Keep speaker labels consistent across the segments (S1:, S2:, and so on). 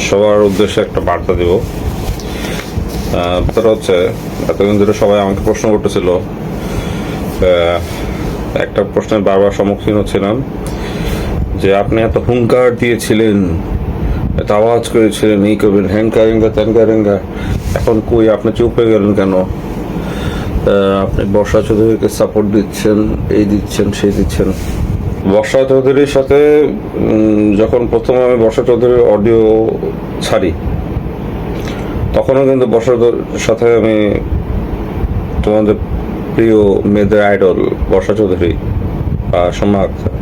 S1: সবার উদ্দেশ্যে একটা বার্তা দিব। ব্যাপারটা হচ্ছে, এতদিন ধরে সবাই আমাকে প্রশ্ন করতেছিল, একটা প্রশ্নের বারবার সম্মুখীন হচ্ছিলাম যে আপনি এত হুঙ্কার দিয়েছিলেন, এত আওয়াজ করেছিলেন, এই করবেন, হ্যাং কারেঙ্গা ত্যান কারেঙ্গা, এখন কই আপনি চুপ হয়ে গেলেন কেন? আপনি বর্ষা চৌধুরীকে সাপোর্ট দিচ্ছেন, এই দিচ্ছেন, সেই দিচ্ছেন। বর্ষা চৌধুরীর সাথে যখন প্রথমে আমি বর্ষা চৌধুরীর অডিও ছাড়ি, তখনও কিন্তু বর্ষার সাথে আমি তোমাদের প্রিয় মেয়েদের আইডল বর্ষা চৌধুরী সম্মান আক্তার,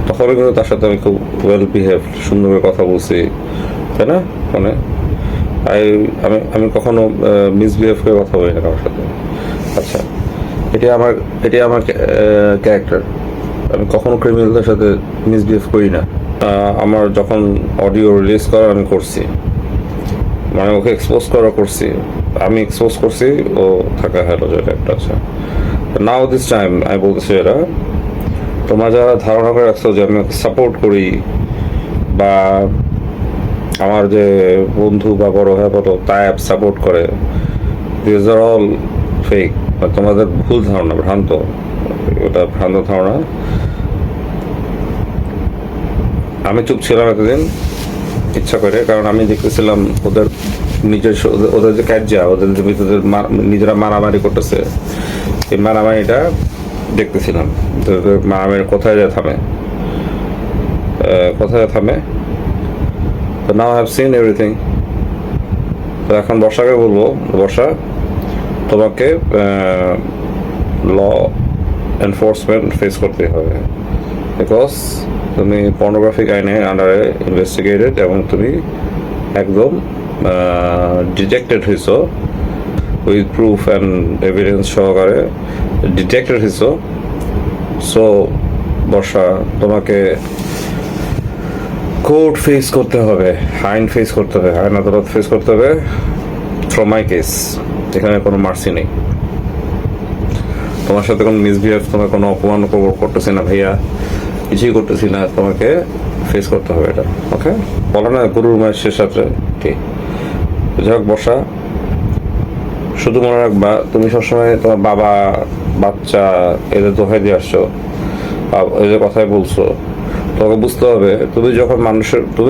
S1: তখনও কিন্তু তার সাথে আমি খুব ওয়েল বিহেভ, সুন্দর করে কথা বলছি, তাই না? মানে আমি কখনো মিসবিহেভ করে কথা বলি না কারোর সাথে। আচ্ছা, এটি আমার ক্যারেক্টার। আমি কখনো ক্রিমিনালদের সাথে মিসবিহেভ করি না। আমার যখন অডিও রিলিজ করা আমি করছি, মানে ওকে এক্সপোজ করা করছি, আমি এক্সপোজ করছি, ও থাকা হ্যালো যেটা একটা আছে। নাও দিস টাইম আমি বলতেছি, এরা তোমরা যারা ধারণা করে রাখছো যে আমি ওকে সাপোর্ট করি বা আমার যে বন্ধু বা বড় ভাই বলো তাই সাপোর্ট করে, দিস আর অল ফেক। তোমাদের ভুল ধারণা, ভ্রান্ত, ওটা ভ্রান্ত ধারণা। আমি চুপ ছিলাম এতদিন ইচ্ছা করে, কারণ আমি দেখতেছিলাম ওদের ওদের যে কার্যা, ওদের যে ভিতরে নিজেরা মারামারি করতেছে, এই মারামারিটা দেখতেছিলাম। মারামারি কোথায় যায় থামে, কোথায় থামে। তো now I have seen everything. তো এখন বর্ষাকে বলবো, বর্ষা তোমাকে ল এনফোর্সমেন্ট ফেস করতে হবে, বিকজ তুমি পর্নোগ্রাফিক আইনে আন্ডারে ইনভেস্টিগেটেড এবং তুমি একদম ডিটেক্টেড হয়েছ, উইথ প্রুফ অ্যান্ড এভিডেন্স সহকারে ডিটেক্টেড হয়েছ। সো বর্ষা, তোমাকে কোর্ট ফেস করতে হবে, আইন ফেস করতে হবে, আইন আদালত ফেস করতে হবে। ফ্রম মাই কেস, এখানে কোনো মার্সি নেই। তোমার সাথে কোনো মিসবিহেভ, তোমার কোনো অপমান করতেছি না ভাইয়া, কিছুই করতেছি না, তোমাকে ফেস করতে হবে এটা। ওকে, বলো না গুরুর মায়ের শেষ রাত্রে, ঠিক। যাই হোক বর্ষা, শুধু মনে রাখবা, তুমি সবসময় তোমার বাবা, বাচ্চা এদের দোহাই দিয়ে আসছো, এদের কথাই বলছো। তোমাকে বুঝতে হবে, তুমি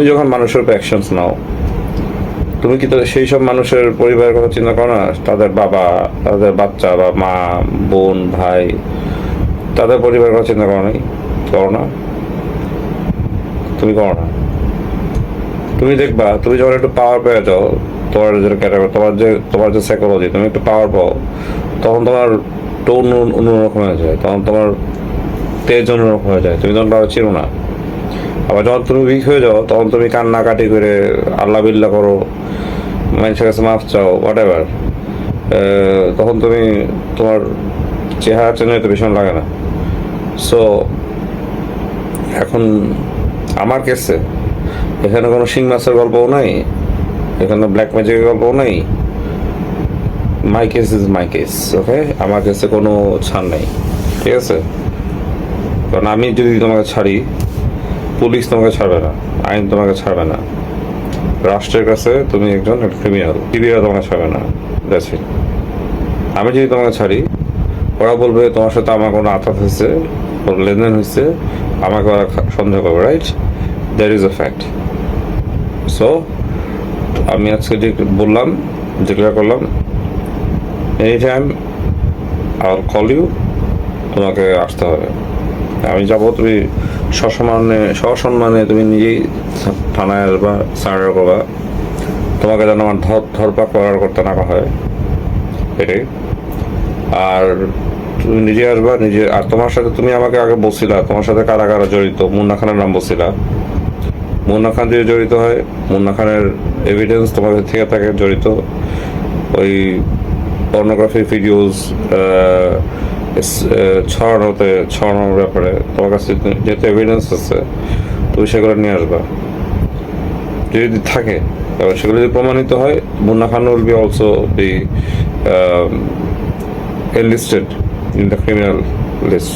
S1: যখন মানুষের উপর অ্যাকশনস নাও, তুমি কি সেই সব মানুষের পরিবারের কথা চিন্তা করো না? তাদের বাবা, তাদের বাচ্চা বা মা, বোন, ভাই, তাদের পরিবারের কথা চিন্তা করো নাই? করো না? তুমি করো না? তুমি দেখবা, তুমি যখন একটু পাওয়ার পেয়ে যাও, তোমার যে ক্যাটাগরি, তোমার যে সাইকোলজি, তুমি একটু পাওয়ার পাও, তখন তোমার টোন অন্যরকম হয়ে যায়, তখন তোমার তেজ অন্যরকম হয়ে যায়, তুমি তখন কারো চিনো না। আবার যখন তুমি উইক হয়ে যাও, তখন তুমি কান্নাকাটি করে আল্লাহ বিল্লাহ করো, মানুষের কাছে মাফ চাও, হোয়াট এভার, তখন তুমি তোমার চেহারা চেনে তো ভীষণ লাগে না। সো এখন আমার কেসে এখানে কোনো শিং মাছের গল্পও নাই, এখানে ব্ল্যাক ম্যাজিকের গল্পও নাই। My case is my case, okay? আমার কাছে কোনো ছাড় নেই, ঠিক আছে? কারণ আমি যদি তোমাকে ছাড়ি, পুলিশ তোমাকে ছাড়বে না, আইন তোমাকে ছাড়বে না, রাষ্ট্রের কাছে তুমি একজন ক্রিমিনাল, টিভিরা তোমাকে ছাড়বে না। That's it. আমি যদি তোমাকে ছাড়ি, ওরা বলবে তোমার সাথে আমার কোনো আঘাত হয়েছে, ওর লেনদেন হয়েছে, আমাকে ওরা সন্দেহ করবে, right? That is a fact. So আমি আজকে যে বললাম, ডিক্লেয়ার করলাম, any time I will call you, তোমাকে আসতে হবে। আমি যাবো, তুমি সসম্মানে তুমি নিজেই থানায় আসবা, সারেন্ডার করবা, তোমাকে যেন আমার ধরপাক করতে না হয়, এটাই। আর তুমি নিজে আসবা, নিজে। আর তোমার সাথে, তুমি আমাকে আগে বলছিলা তোমার সাথে কারা কারা জড়িত, মুন্না খানের নাম বলছিলা। মুন্না খান যদি জড়িত হয়, মুন্না খানের এভিডেন্স তোমার থেকে থাকে জড়িত, ওই পর্নোগ্রাফি ভিডিওস ছড়ানোর ব্যাপারে তোমার কাছে যেহেতু এভিডেন্স আছে, তুমি সেগুলো নিয়ে আসবা যদি থাকে। এবার সেগুলো যদি প্রমাণিত হয়, Munna Khan will be also be enlisted in the criminal list.